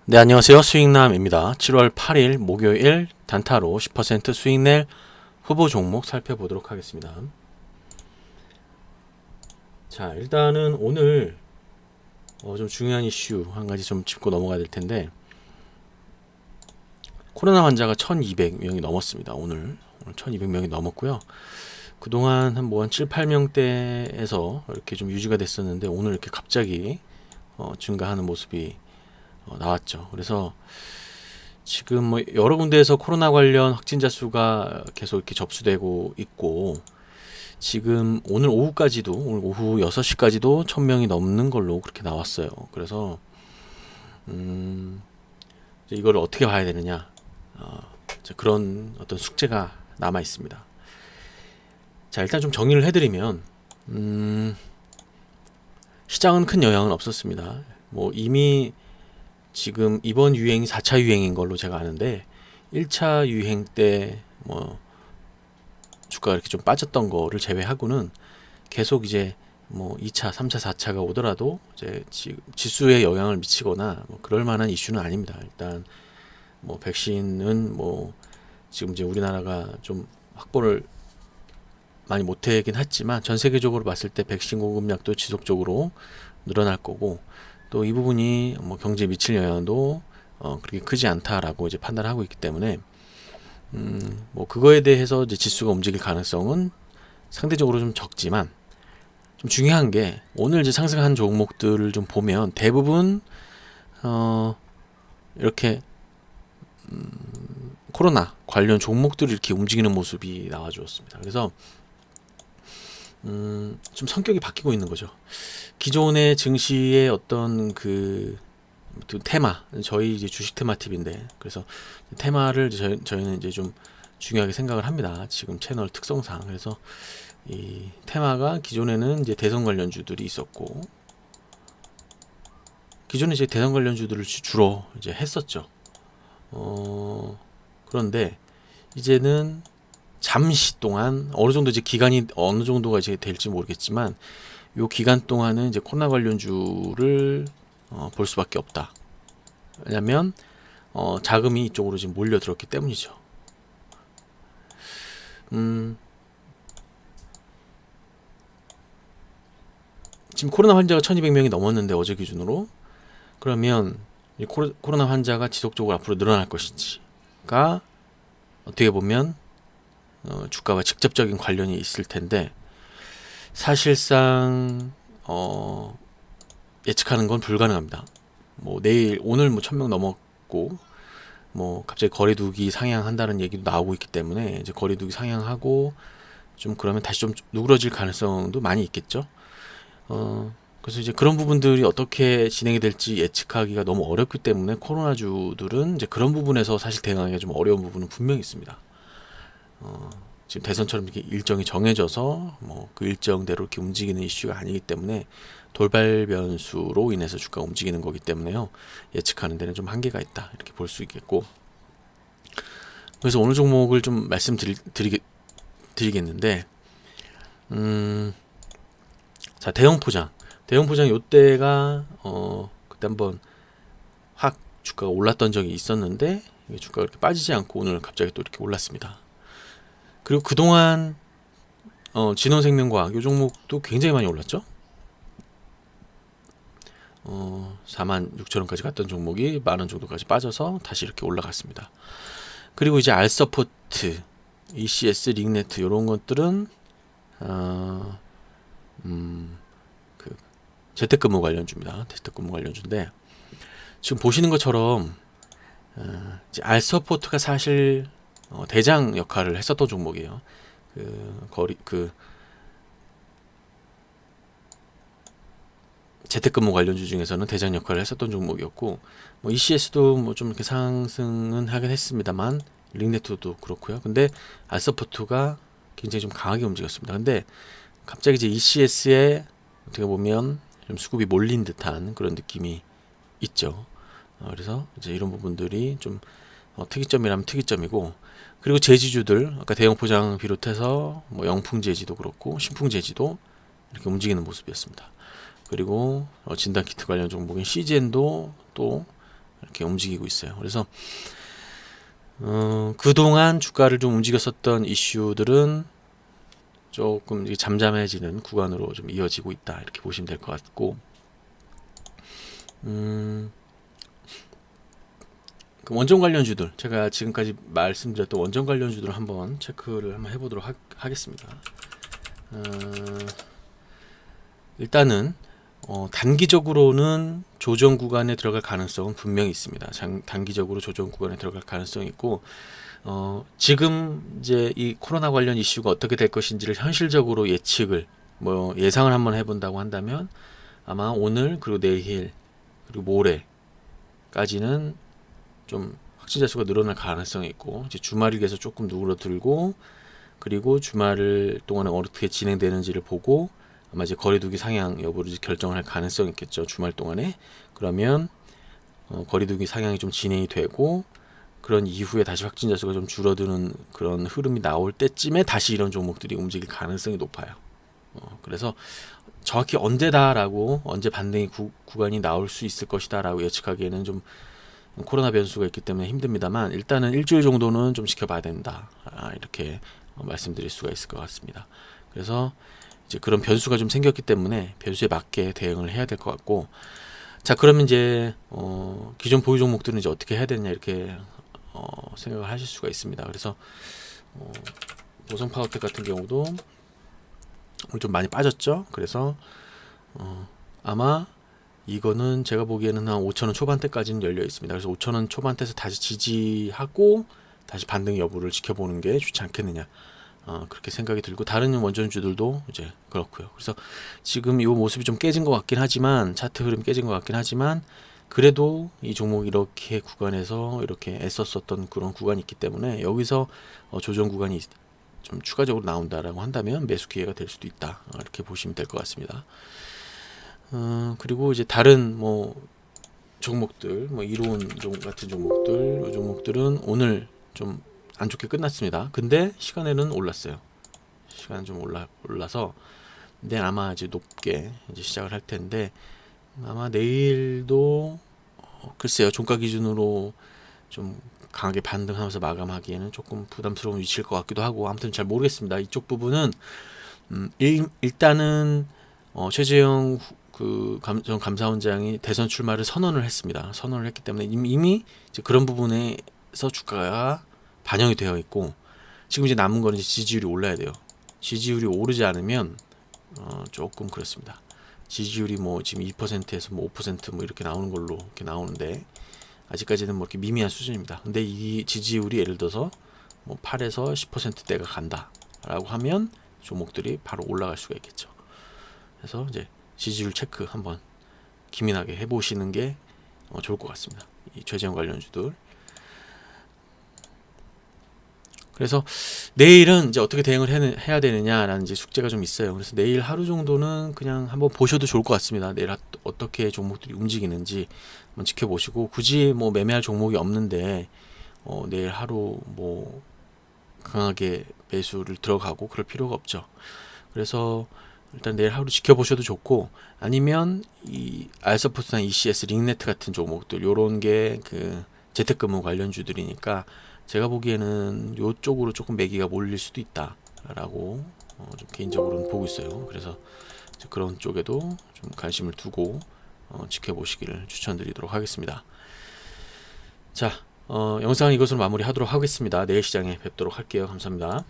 네, 안녕하세요. 수익남입니다. 7월 8일 목요일 단타로 10% 수익 낼 후보 종목 살펴보도록 하겠습니다. 자, 일단은 오늘 좀 중요한 이슈 한 가지 좀 짚고 넘어가야 될 텐데, 코로나 환자가 1200명이 넘었습니다. 오늘 1200명이 넘었고요. 그동안 한 7, 8명대에서 이렇게 좀 유지가 됐었는데, 오늘 이렇게 갑자기 증가하는 모습이 나왔죠. 그래서 지금 여러 군데에서 코로나 관련 확진자 수가 계속 이렇게 접수되고 있고, 지금 오늘 오후까지도, 오늘 오후 6시까지도 1000명이 넘는 걸로 그렇게 나왔어요. 그래서 이제 이걸 어떻게 봐야 되느냐, 그런 어떤 숙제가 남아 있습니다. 자, 일단 좀 정리를 해드리면, 시장은 큰 영향은 없었습니다. 이미 지금 이번 유행이 4차 유행인 걸로 제가 아는데, 1차 유행 때 주가가 이렇게 좀 빠졌던 거를 제외하고는 계속 이제 2차, 3차, 4차가 오더라도 이제 지수에 영향을 미치거나 그럴 만한 이슈는 아닙니다. 일단 백신은 지금 이제 우리나라가 좀 확보를 많이 못하긴 했지만, 전 세계적으로 봤을 때 백신 공급량도 지속적으로 늘어날 거고, 또 이 부분이 경제에 미칠 영향도 그렇게 크지 않다라고 이제 판단하고 있기 때문에, 그거에 대해서 이제 지수가 움직일 가능성은 상대적으로 좀 적지만, 좀 중요한 게 오늘 이제 상승한 종목들을 좀 보면 대부분 이렇게 코로나 관련 종목들이 이렇게 움직이는 모습이 나와 주었습니다. 그래서 좀 성격이 바뀌고 있는 거죠. 기존의 증시의 어떤 그 테마, 저희 이제 주식 테마 팁인데, 그래서 테마를 저희는 이제 좀 중요하게 생각을 합니다. 지금 채널 특성상. 그래서 이 테마가 기존에는 이제 대선 관련주들이 있었고, 기존에 이제 대선 관련주들을 주로 이제 했었죠. 그런데 이제는 잠시 동안 어느 정도 이제 기간이 어느 정도가 이제 될지 모르겠지만, 요 기간 동안은 이제 코로나 관련주를 볼 수밖에 없다. 왜냐면 자금이 이쪽으로 지금 몰려들었기 때문이죠. 지금 코로나 환자가 1200명이 넘었는데, 어제 기준으로, 그러면 이 코로나 환자가 지속적으로 앞으로 늘어날 것인지가 어떻게 보면 주가와 직접적인 관련이 있을 텐데, 사실상 예측하는 건 불가능합니다. 내일 오늘 1000명 넘었고, 갑자기 거리두기 상향한다는 얘기도 나오고 있기 때문에, 이제 거리두기 상향하고 좀 그러면 다시 좀 누그러질 가능성도 많이 있겠죠. 그래서 이제 그런 부분들이 어떻게 진행이 될지 예측하기가 너무 어렵기 때문에, 코로나주들은 이제 그런 부분에서 사실 대응하기가 좀 어려운 부분은 분명히 있습니다. 지금 대선처럼 이렇게 일정이 정해져서 그 일정대로 이렇게 움직이는 이슈가 아니기 때문에, 돌발 변수로 인해서 주가가 움직이는 거기 때문에요, 예측하는 데는 좀 한계가 있다, 이렇게 볼 수 있겠고, 그래서 어느 종목을 좀 말씀드리겠는데, 자, 대형 포장 요때가 그때 한번 확 주가가 올랐던 적이 있었는데, 주가가 이렇게 빠지지 않고 오늘 갑자기 또 이렇게 올랐습니다. 그리고 그동안 진원생명과학 요 종목도 굉장히 많이 올랐죠. 46,000원까지 갔던 종목이 10,000원 정도까지 빠져서 다시 이렇게 올라갔습니다. 그리고 이제 알서포트, ECS, 링네트 이런 것들은 그 재택근무 관련주입니다. 재택근무 관련주인데, 지금 보시는 것처럼 이제 알서포트가 사실 대장 역할을 했었던 종목이에요. 재택근무 관련주 중에서는 대장 역할을 했었던 종목이었고, ECS도 좀 이렇게 상승은 하긴 했습니다만, 링네트도 그렇고요. 근데 알서포트가 굉장히 좀 강하게 움직였습니다. 근데 갑자기 이제 ECS에 어떻게 보면 좀 수급이 몰린 듯한 그런 느낌이 있죠. 그래서 이제 이런 부분들이 좀 특이점이라면 특이점이고, 그리고 제지주들, 아까 대형 포장 비롯해서 영풍제지도 그렇고 신풍제지도 이렇게 움직이는 모습이었습니다. 그리고 진단키트 관련 종목인 CGN도 또 이렇게 움직이고 있어요. 그래서 그동안 주가를 좀 움직였었던 이슈들은 조금 이제 잠잠해지는 구간으로 좀 이어지고 있다, 이렇게 보시면 될 것 같고, 그 원전 관련주들, 제가 지금까지 말씀드렸던 원전 관련주들을 한번 체크를 한번 해보도록 하겠습니다. 일단은 단기적으로는 조정 구간에 들어갈 가능성은 분명히 있습니다. 단기적으로 조정 구간에 들어갈 가능성이 있고, 지금 이제 이 코로나 관련 이슈가 어떻게 될 것인지를 현실적으로 예측을, 뭐 예상을 한번 해본다고 한다면, 아마 오늘 그리고 내일 그리고 모레까지는 좀 확진자 수가 늘어날 가능성이 있고, 이제 주말일에서 조금 누그러들고, 그리고 주말 동안에 어떻게 진행되는지를 보고 아마 이제 거리두기 상향 여부를 이제 결정을 할 가능성이 있겠죠. 주말 동안에. 그러면 거리두기 상향이 좀 진행이 되고, 그런 이후에 다시 확진자 수가 좀 줄어드는 그런 흐름이 나올 때쯤에 다시 이런 종목들이 움직일 가능성이 높아요. 그래서 정확히 언제다라고, 언제 반등의 구간이 나올 수 있을 것이다라고 예측하기에는 좀 코로나 변수가 있기 때문에 힘듭니다만, 일단은 일주일 정도는 좀 지켜봐야 된다, 이렇게 말씀드릴 수가 있을 것 같습니다. 그래서 이제 그런 변수가 좀 생겼기 때문에 변수에 맞게 대응을 해야 될 것 같고, 자, 그러면 이제 기존 보유 종목들은 이제 어떻게 해야 되냐, 이렇게 생각을 하실 수가 있습니다. 그래서 보성 파워텍 같은 경우도 오늘 좀 많이 빠졌죠. 그래서 아마 이거는 제가 보기에는 한 5,000원 초반대까지는 열려 있습니다. 그래서 5,000원 초반대에서 다시 지지하고 다시 반등 여부를 지켜보는 게 좋지 않겠느냐, 그렇게 생각이 들고, 다른 원전주들도 이제 그렇고요. 그래서 지금 이 모습이 좀 깨진 것 같긴 하지만, 차트 흐름이 깨진 것 같긴 하지만, 그래도 이 종목이 이렇게 구간에서 이렇게 애썼었던 그런 구간이 있기 때문에, 여기서 조정 구간이 좀 추가적으로 나온다라고 한다면 매수 기회가 될 수도 있다, 이렇게 보시면 될 것 같습니다. 그리고 이제 다른 뭐 종목들, 뭐 이로운 같은 종목들, 이 종목들은 오늘 좀 안 좋게 끝났습니다. 근데 시간에는 올랐어요. 시간은 좀 올라서, 근데 아마 이제 높게 이제 시작을 할 텐데, 아마 내일도 글쎄요, 종가 기준으로 좀 강하게 반등하면서 마감하기에는 조금 부담스러운 위치일 것 같기도 하고, 아무튼 잘 모르겠습니다. 이쪽 부분은 일단은 최재형 전 감사원장이 대선 출마를 선언을 했습니다. 선언을 했기 때문에 이미 이제 그런 부분에서 주가가 반영이 되어 있고, 지금 이제 남은 거는 이제 지지율이 올라야 돼요. 지지율이 오르지 않으면 조금 그렇습니다. 지지율이 뭐 지금 2%에서 뭐 5% 이렇게 나오는 걸로 이렇게 나오는데, 아직까지는 뭐 이렇게 미미한 수준입니다. 근데 이 지지율이 예를 들어서 뭐 8에서 10%대가 간다라고 하면 종목들이 바로 올라갈 수가 있겠죠. 그래서 이제 지지율 체크 한번 기민하게 해보시는 게 좋을 것 같습니다. 이 최재형 관련주들. 그래서 내일은 이제 어떻게 대응을 해야 되느냐라는 이제 숙제가 좀 있어요. 그래서 내일 하루 정도는 그냥 한번 보셔도 좋을 것 같습니다. 내일 어떻게 종목들이 움직이는지 한번 지켜보시고, 굳이 뭐 매매할 종목이 없는데 내일 하루 뭐 강하게 매수를 들어가고 그럴 필요가 없죠. 그래서 일단 내일 하루 지켜보셔도 좋고, 아니면 이 알서포트나 ECS, 링네트 같은 종목들, 요런 게 그 재택근무 관련주들이니까 제가 보기에는 요쪽으로 조금 매기가 몰릴 수도 있다라고 좀 개인적으로는 보고 있어요. 그래서 그런 쪽에도 좀 관심을 두고 지켜보시기를 추천드리도록 하겠습니다. 자, 영상은 이것으로 마무리하도록 하겠습니다. 내일 시장에 뵙도록 할게요. 감사합니다.